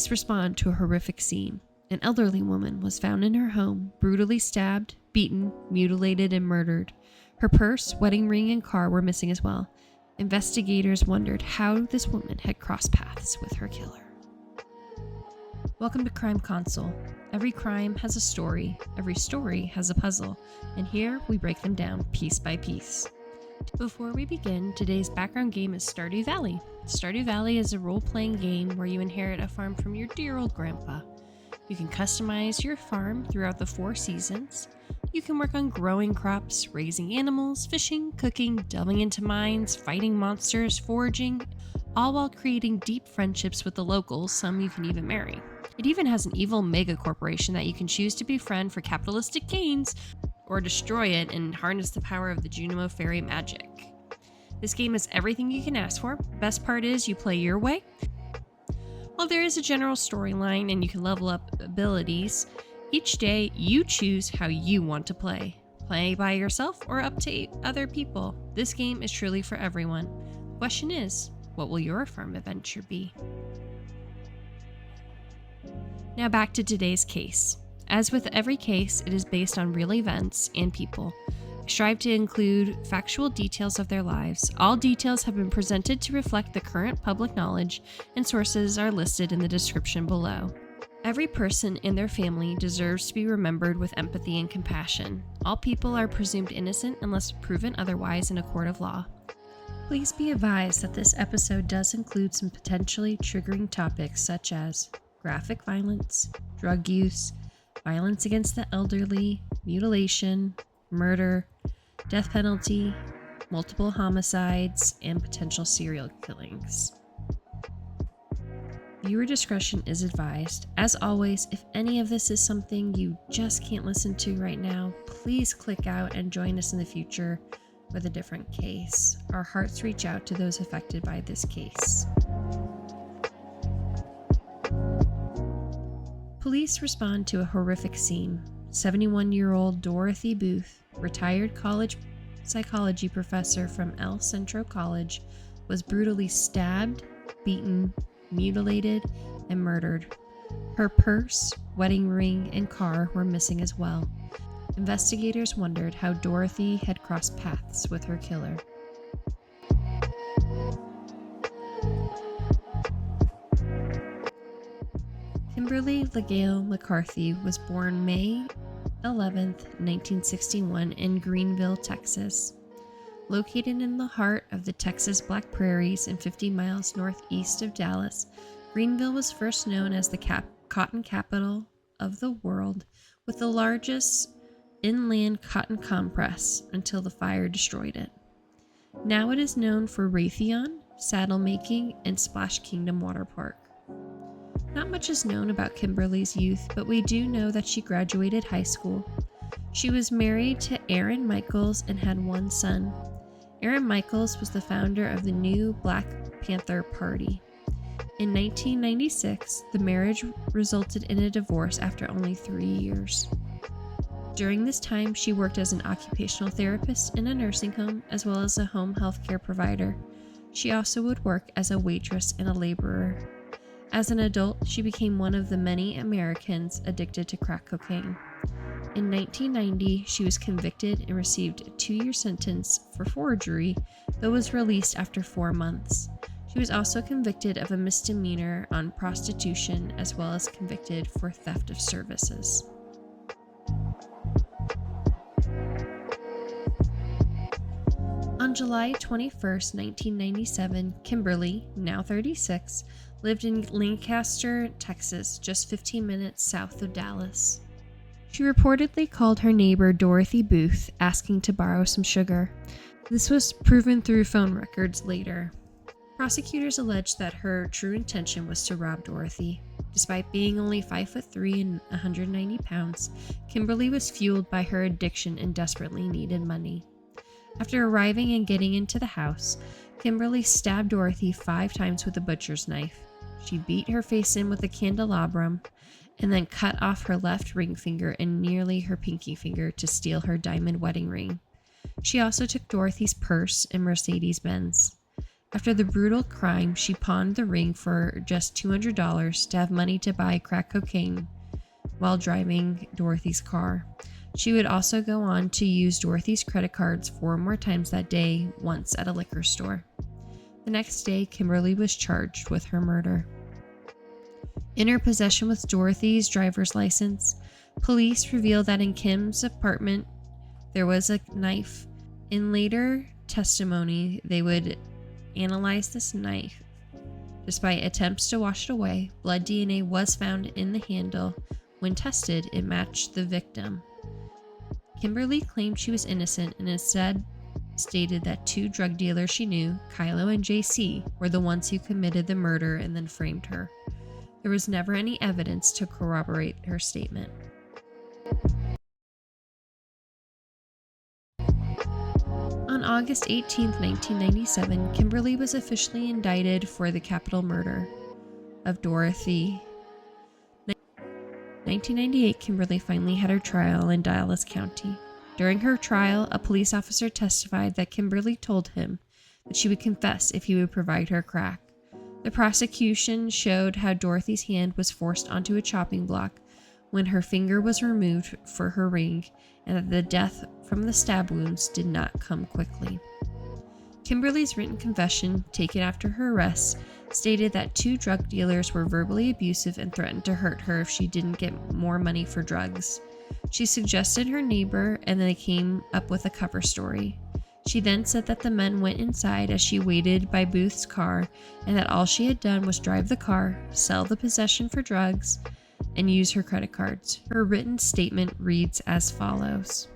Police respond to a horrific scene. An elderly woman was found in her home, brutally stabbed, beaten, mutilated, and murdered. Her purse, wedding ring, and car were missing as well. Investigators wondered how this woman had crossed paths with her killer. Welcome to Crime Console. Every crime has a story, every story has a puzzle, and here we break them down piece by piece. Before we begin, today's background game is Stardew Valley. Stardew Valley is a role-playing game where you inherit a farm from your dear old grandpa. You can customize your farm throughout the 4 seasons. You can work on growing crops, raising animals, fishing, cooking, delving into mines, fighting monsters, foraging, all while creating deep friendships with the locals, some you can even marry. It even has an evil mega corporation that you can choose to befriend for capitalistic gains, or destroy it and harness the power of the Junimo fairy magic. This game is everything you can ask for. Best part is you play your way. While there is a general storyline and you can level up abilities, each day you choose how you want to play. Play by yourself or up to other people. This game is truly for everyone. The question is, what will your Affirmed adventure be? Now back to today's case. As with every case, it is based on real events and people. I strive to include factual details of their lives. All details have been presented to reflect the current public knowledge, and sources are listed in the description below. Every person and their family deserves to be remembered with empathy and compassion. All people are presumed innocent unless proven otherwise in a court of law. Please be advised that this episode does include some potentially triggering topics such as graphic violence, drug use, violence against the elderly, mutilation, murder, death penalty, multiple homicides, and potential serial killings. Viewer discretion is advised. As always, if any of this is something you just can't listen to right now, please click out and join us in the future with a different case. Our hearts reach out to those affected by this case. Police respond to a horrific scene. 71-year-old Dorothy Booth, retired college psychology professor from El Centro College, was brutally stabbed, beaten, mutilated, and murdered. Her purse, wedding ring, and car were missing as well. Investigators wondered how Dorothy had crossed paths with her killer. Kimberly McCarthy was born May 11, 1961 in Greenville, Texas. Located in the heart of the Texas Black Prairies and 50 miles northeast of Dallas, Greenville was first known as the cotton capital of the world, with the largest inland cotton compress until the fire destroyed it. Now it is known for Raytheon, saddle making, and Splash Kingdom Water Park. Not much is known about Kimberly's youth, but we do know that she graduated high school. She was married to Aaron Michaels and had one son. Aaron Michaels was the founder of the new Black Panther Party. In 1996, the marriage resulted in a divorce after only 3 years. During this time, she worked as an occupational therapist in a nursing home as well as a home health care provider. She also would work as a waitress and a laborer. As an adult, she became one of the many Americans addicted to crack cocaine. In 1990, she was convicted and received a 2-year sentence for forgery, though was released after 4 months. She was also convicted of a misdemeanor on prostitution as well as convicted for theft of services. On July 21, 1997, Kimberly, now 36, lived in Lancaster, Texas, just 15 minutes south of Dallas. She reportedly called her neighbor Dorothy Booth, asking to borrow some sugar. This was proven through phone records later. Prosecutors alleged that her true intention was to rob Dorothy. Despite being only 5'3" and 190 pounds, Kimberly was fueled by her addiction and desperately needed money. After arriving and getting into the house, Kimberly stabbed Dorothy 5 times with a butcher's knife. She beat her face in with a candelabrum and then cut off her left ring finger and nearly her pinky finger to steal her diamond wedding ring. She also took Dorothy's purse and Mercedes-Benz. After the brutal crime, she pawned the ring for just $200 to have money to buy crack cocaine while driving Dorothy's car. She would also go on to use Dorothy's credit cards 4 more times that day, once at a liquor store. The next day, Kimberly was charged with her murder. In her possession with Dorothy's driver's license, police revealed that in Kim's apartment there was a knife. In later testimony, they would analyze this knife. Despite attempts to wash it away, blood DNA was found in the handle. When tested, it matched the victim. Kimberly claimed she was innocent and instead stated that 2 drug dealers she knew, Kylo and JC, were the ones who committed the murder and then framed her. There was never any evidence to corroborate her statement. On August 18, 1997, Kimberly was officially indicted for the capital murder of Dorothy. 1998, Kimberly finally had her trial in Dallas County. During her trial, a police officer testified that Kimberly told him that she would confess if he would provide her crack. The prosecution showed how Dorothy's hand was forced onto a chopping block when her finger was removed for her ring, and that the death from the stab wounds did not come quickly. Kimberly's written confession, taken after her arrest, stated that 2 drug dealers were verbally abusive and threatened to hurt her if she didn't get more money for drugs. She suggested her neighbor, and they came up with a cover story. She then said that the men went inside as she waited by Booth's car, and that all she had done was drive the car, sell the possession for drugs, and use her credit cards. Her written statement reads as follows.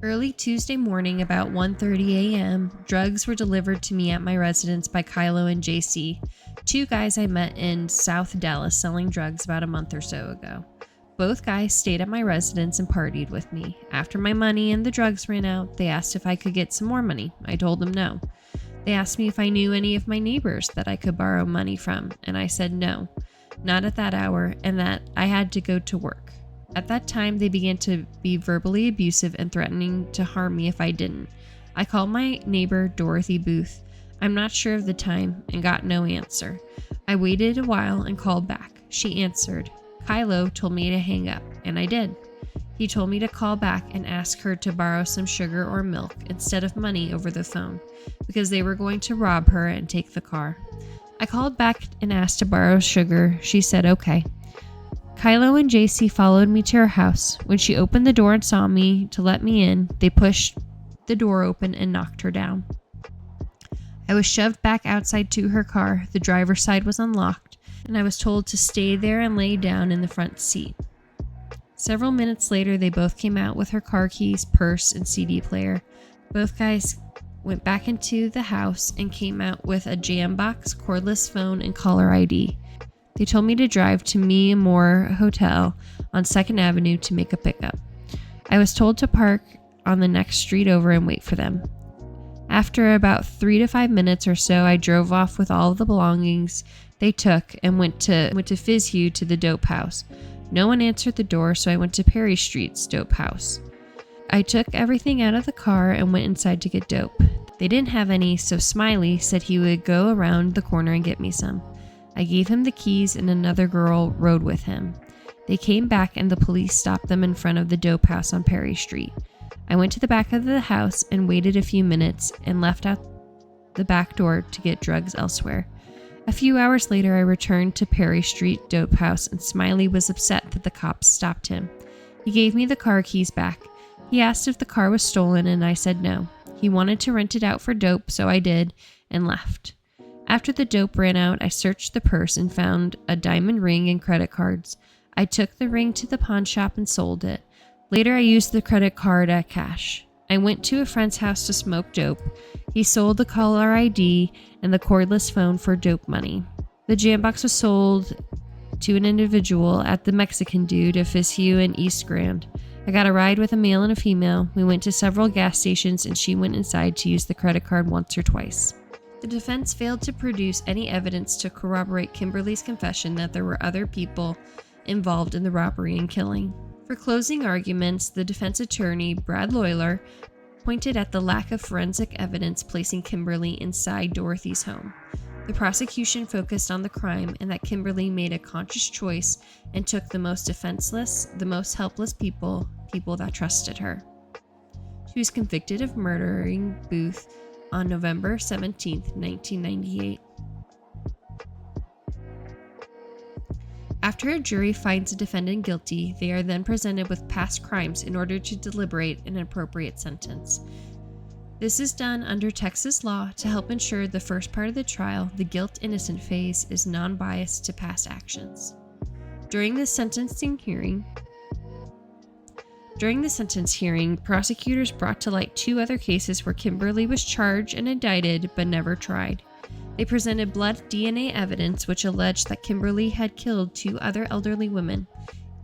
Early Tuesday morning, about 1:30 a.m., drugs were delivered to me at my residence by Kylo and JC, 2 guys I met in South Dallas selling drugs about a month or so ago. Both guys stayed at my residence and partied with me. After my money and the drugs ran out, they asked if I could get some more money. I told them no. They asked me if I knew any of my neighbors that I could borrow money from, and I said no, not at that hour, and that I had to go to work. At that time, they began to be verbally abusive and threatening to harm me if I didn't. I called my neighbor, Dorothy Booth. I'm not sure of the time, and got no answer. I waited a while and called back. She answered. Kylo told me to hang up, and I did. He told me to call back and ask her to borrow some sugar or milk instead of money over the phone, because they were going to rob her and take the car. I called back and asked to borrow sugar. She said okay. Kylo and JC followed me to her house. When she opened the door and saw me to let me in, they pushed the door open and knocked her down. I was shoved back outside to her car. The driver's side was unlocked, and I was told to stay there and lay down in the front seat. Several minutes later, they both came out with her car keys, purse, and CD player. Both guys went back into the house and came out with a jam box, cordless phone, and caller ID. They told me to drive to Me and More Hotel on 2nd Avenue to make a pickup. I was told to park on the next street over and wait for them. After about 3 to 5 minutes or so, I drove off with all of the belongings they took and went to Fizhue to the dope house. No one answered the door, so I went to Perry Street's dope house. I took everything out of the car and went inside to get dope. They didn't have any, so Smiley said he would go around the corner and get me some. I gave him the keys and another girl rode with him. They came back and the police stopped them in front of the dope house on Perry Street. I went to the back of the house and waited a few minutes and left out the back door to get drugs elsewhere. A few hours later, I returned to Perry Street dope house and Smiley was upset that the cops stopped him. He gave me the car keys back. He asked if the car was stolen and I said no. He wanted to rent it out for dope, so I did and left. After the dope ran out, I searched the purse and found a diamond ring and credit cards. I took the ring to the pawn shop and sold it. Later, I used the credit card at cash. I went to a friend's house to smoke dope. He sold the caller ID and the cordless phone for dope money. The jam box was sold to an individual at the Mexican Dude of Fizhue and East Grand. I got a ride with a male and a female. We went to several gas stations and she went inside to use the credit card once or twice. The defense failed to produce any evidence to corroborate Kimberly's confession that there were other people involved in the robbery and killing. For closing arguments, the defense attorney, Brad Lawler, pointed at the lack of forensic evidence placing Kimberly inside Dorothy's home. The prosecution focused on the crime and that Kimberly made a conscious choice and took the most defenseless, the most helpless people that trusted her. She was convicted of murdering Booth on November 17, 1998. After a jury finds a defendant guilty, they are then presented with past crimes in order to deliberate an appropriate sentence. This is done under Texas law to help ensure the first part of the trial, the guilt-innocent phase, is non-biased to past actions. During the sentencing hearing, prosecutors brought to light 2 other cases where Kimberly was charged and indicted but never tried. They presented blood DNA evidence which alleged that Kimberly had killed 2 other elderly women,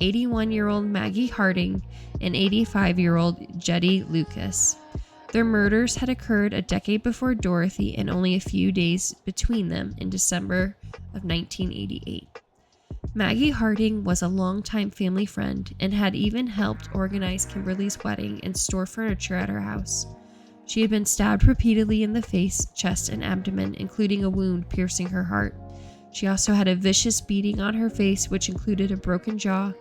81-year-old Maggie Harding and 85-year-old Jetty Lucas. Their murders had occurred a decade before Dorothy and only a few days between them in December of 1988. Maggie Harding was a longtime family friend and had even helped organize Kimberly's wedding and store furniture at her house. She had been stabbed repeatedly in the face, chest, and abdomen, including a wound piercing her heart. She also had a vicious beating on her face, which included a broken jaw,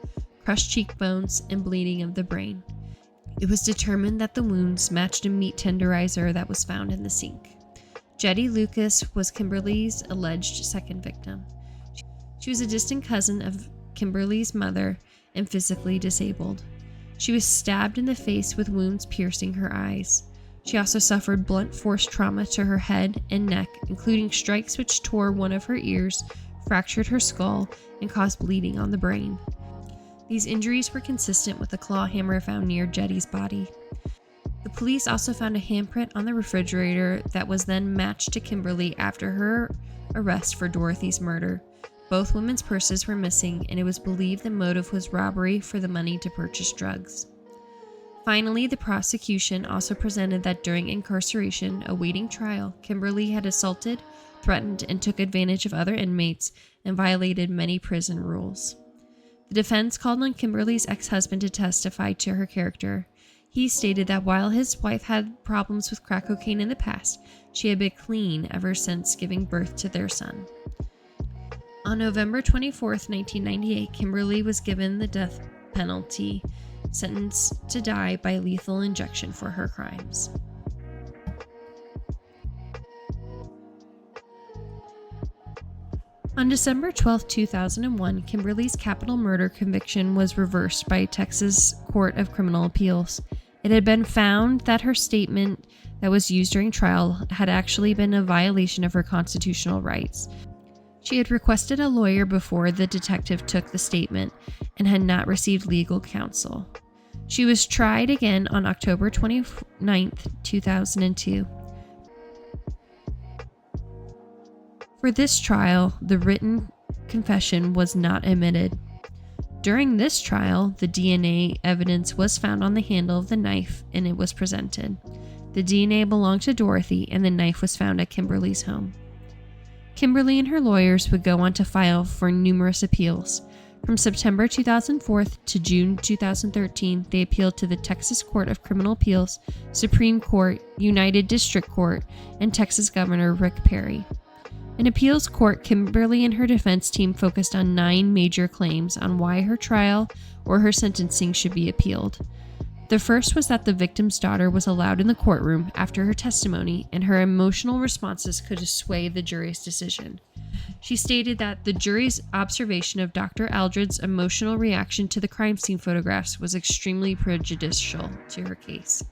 crushed cheekbones, and bleeding of the brain. It was determined that the wounds matched a meat tenderizer that was found in the sink. Jetty Lucas was Kimberly's alleged second victim. She was a distant cousin of Kimberly's mother and physically disabled. She was stabbed in the face with wounds piercing her eyes. She also suffered blunt force trauma to her head and neck, including strikes which tore one of her ears, fractured her skull, and caused bleeding on the brain. These injuries were consistent with the claw hammer found near Jetty's body. The police also found a handprint on the refrigerator that was then matched to Kimberly after her arrest for Dorothy's murder. Both women's purses were missing, and it was believed the motive was robbery for the money to purchase drugs. Finally, the prosecution also presented that during incarceration, awaiting trial, Kimberly had assaulted, threatened, and took advantage of other inmates and violated many prison rules. The defense called on Kimberly's ex-husband to testify to her character. He stated that while his wife had problems with crack cocaine in the past, she had been clean ever since giving birth to their son. On November 24, 1998, Kimberly was given the death penalty, sentenced to die by lethal injection for her crimes. On December 12, 2001, Kimberly's capital murder conviction was reversed by Texas Court of Criminal Appeals. It had been found that her statement that was used during trial had actually been a violation of her constitutional rights. She had requested a lawyer before the detective took the statement and had not received legal counsel. She was tried again on October 29, 2002. For this trial, the written confession was not admitted. During this trial, the DNA evidence was found on the handle of the knife and it was presented. The DNA belonged to Dorothy and the knife was found at Kimberly's home. Kimberly and her lawyers would go on to file for numerous appeals. From September 2004 to June 2013, they appealed to the Texas Court of Criminal Appeals, Supreme Court, United District Court, and Texas Governor Rick Perry. In appeals court, Kimberly and her defense team focused on 9 major claims on why her trial or her sentencing should be appealed. The first was that the victim's daughter was allowed in the courtroom after her testimony, and her emotional responses could sway the jury's decision. She stated that the jury's observation of Dr. Aldred's emotional reaction to the crime scene photographs was extremely prejudicial to her case.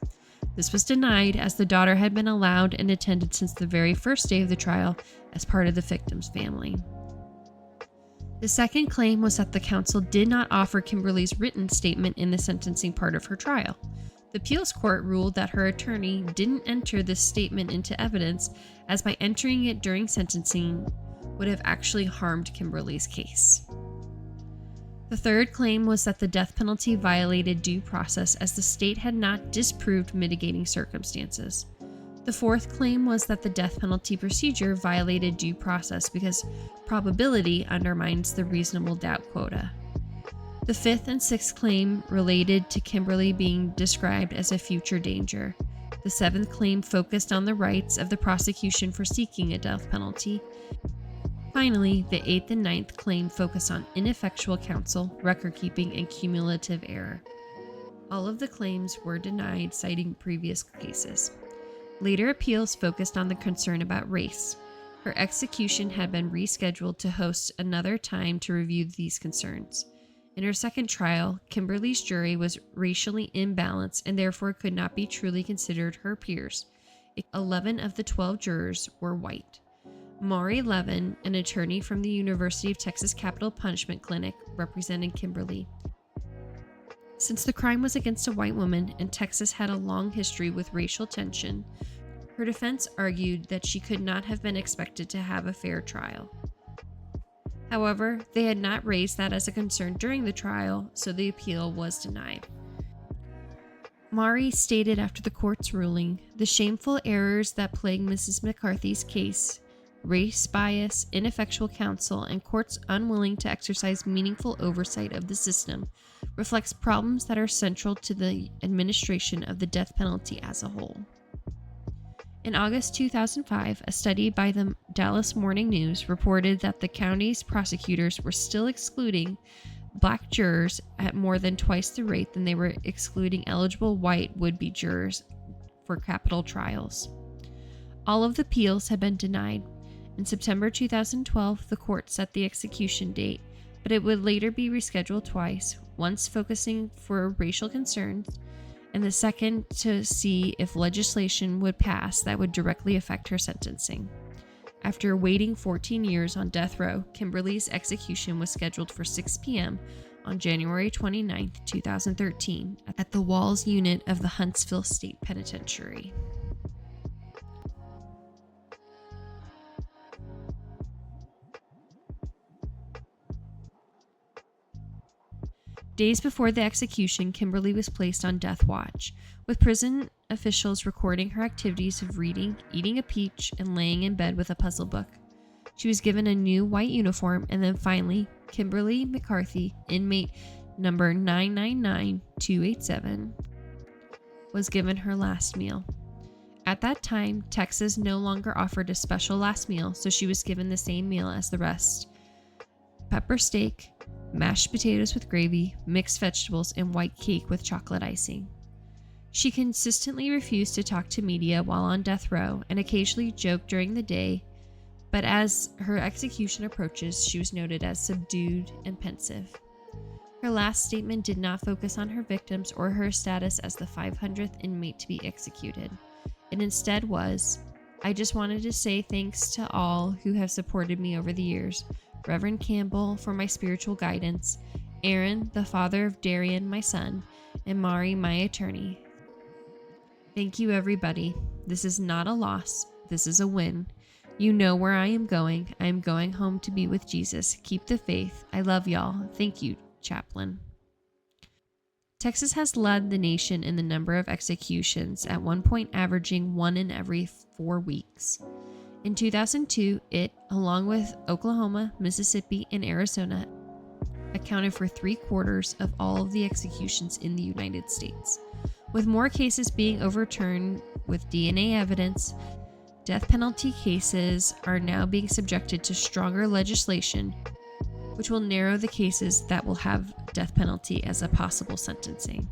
This was denied as the daughter had been allowed and attended since the very first day of the trial as part of the victim's family. The second claim was that the counsel did not offer Kimberly's written statement in the sentencing part of her trial. The appeals court ruled that her attorney didn't enter this statement into evidence, as by entering it during sentencing would have actually harmed Kimberly's case. The third claim was that the death penalty violated due process as the state had not disproved mitigating circumstances. The fourth claim was that the death penalty procedure violated due process because probability undermines the reasonable doubt quota. The fifth and sixth claim related to Kimberly being described as a future danger. The seventh claim focused on the rights of the prosecution for seeking a death penalty. Finally, the eighth and ninth claim focused on ineffectual counsel, record-keeping, and cumulative error. All of the claims were denied, citing previous cases. Later appeals focused on the concern about race. Her execution had been rescheduled to host another time to review these concerns. In her second trial, Kimberly's jury was racially imbalanced and therefore could not be truly considered her peers. 11 of the 12 jurors were white. Maury Levin, an attorney from the University of Texas Capital Punishment Clinic, represented Kimberly. Since the crime was against a white woman and Texas had a long history with racial tension, her defense argued that she could not have been expected to have a fair trial. However, they had not raised that as a concern during the trial, so the appeal was denied. Maury stated after the court's ruling, "The shameful errors that plague Mrs. McCarthy's case, race bias, ineffectual counsel, and courts unwilling to exercise meaningful oversight of the system reflects problems that are central to the administration of the death penalty as a whole." In August 2005, a study by the Dallas Morning News reported that the county's prosecutors were still excluding black jurors at more than twice the rate than they were excluding eligible white would-be jurors for capital trials. All of the appeals had been denied. In September 2012, the court set the execution date, but it would later be rescheduled twice, once focusing for racial concerns, and the second to see if legislation would pass that would directly affect her sentencing. After waiting 14 years on death row, Kimberly's execution was scheduled for 6 p.m. on January 29, 2013, at the Walls Unit of the Huntsville State Penitentiary. Days before the execution, Kimberly was placed on death watch, with prison officials recording her activities of reading, eating a peach, and laying in bed with a puzzle book. She was given a new white uniform, and then finally, Kimberly McCarthy, inmate number 999287, was given her last meal. At that time, Texas no longer offered a special last meal, so she was given the same meal as the rest: pepper steak, mashed potatoes with gravy, mixed vegetables, and white cake with chocolate icing. She consistently refused to talk to media while on death row and occasionally joked during the day, but as her execution approaches, she was noted as subdued and pensive. Her last statement did not focus on her victims or her status as the 500th inmate to be executed. It instead was, "I just wanted to say thanks to all who have supported me over the years. Reverend Campbell for my spiritual guidance, Aaron, the father of Darian, my son, and Mari, my attorney. Thank you, everybody. This is not a loss. This is a win. You know where I am going. I am going home to be with Jesus. Keep the faith. I love y'all. Thank you, chaplain." Texas has led the nation in the number of executions, at one point averaging one in every 4 weeks. In 2002, it, along with Oklahoma, Mississippi, and Arizona, accounted for 3/4 of all of the executions in the United States. With more cases being overturned with DNA evidence, death penalty cases are now being subjected to stronger legislation, which will narrow the cases that will have death penalty as a possible sentencing.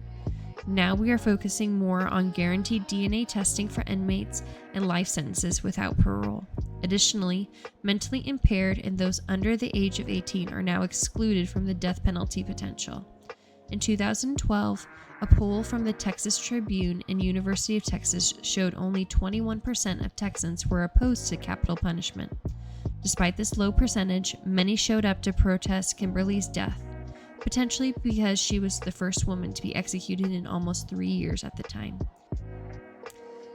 Now we are focusing more on guaranteed DNA testing for inmates and life sentences without parole. Additionally, mentally impaired and those under the age of 18 are now excluded from the death penalty potential. In 2012, a poll from the Texas Tribune and University of Texas showed only 21% of Texans were opposed to capital punishment. Despite this low percentage, many showed up to protest Kimberly's death, potentially because she was the first woman to be executed in almost 3 years at the time.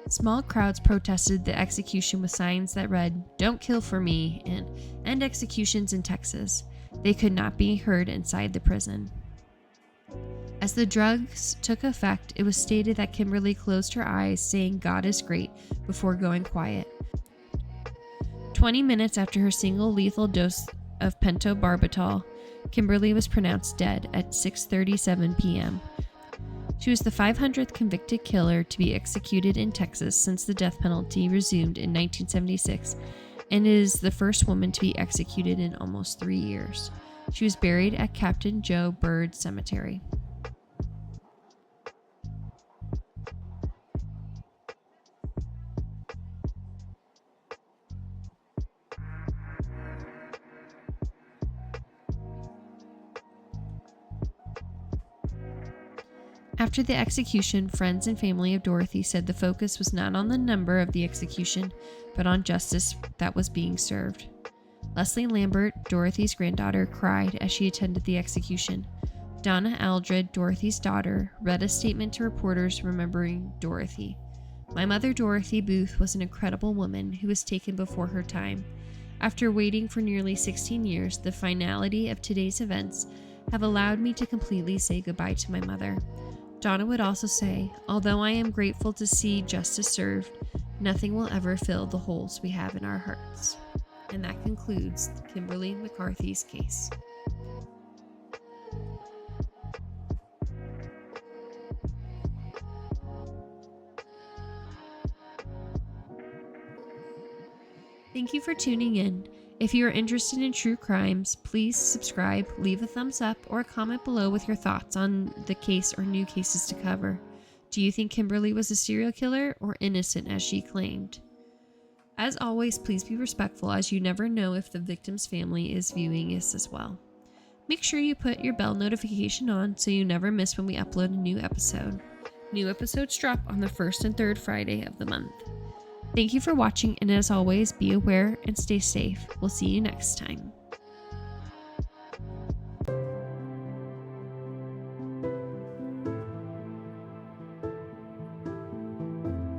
Small crowds protested the execution with signs that read, "Don't kill for me," and "End executions in Texas." They could not be heard inside the prison. As the drugs took effect, it was stated that Kimberly closed her eyes, saying, "God is great," before going quiet. 20 minutes after her single lethal dose of pentobarbital, Kimberly was pronounced dead at 6:37 p.m. She was the 500th convicted killer to be executed in Texas since the death penalty resumed in 1976, and is the first woman to be executed in almost 3 years. She was buried at Captain Joe Byrd Cemetery. After the execution, friends and family of Dorothy said the focus was not on the number of the execution, but on justice that was being served. Leslie Lambert, Dorothy's granddaughter, cried as she attended the execution. Donna Aldred, Dorothy's daughter, read a statement to reporters remembering Dorothy. "My mother, Dorothy Booth, was an incredible woman who was taken before her time. After waiting for nearly 16 years, the finality of today's events have allowed me to completely say goodbye to my mother." Donna would also say, "Although I am grateful to see justice served, nothing will ever fill the holes we have in our hearts." And that concludes Kimberly McCarthy's case. Thank you for tuning in. If you are interested in true crimes, please subscribe, leave a thumbs up, or comment below with your thoughts on the case or new cases to cover. Do you think Kimberly was a serial killer or innocent as she claimed? As always, please be respectful, as you never know if the victim's family is viewing this as well. Make sure you put your bell notification on so you never miss when we upload a new episode. New episodes drop on the first and third Friday of the month. Thank you for watching, and as always, be aware and stay safe. We'll see you next time.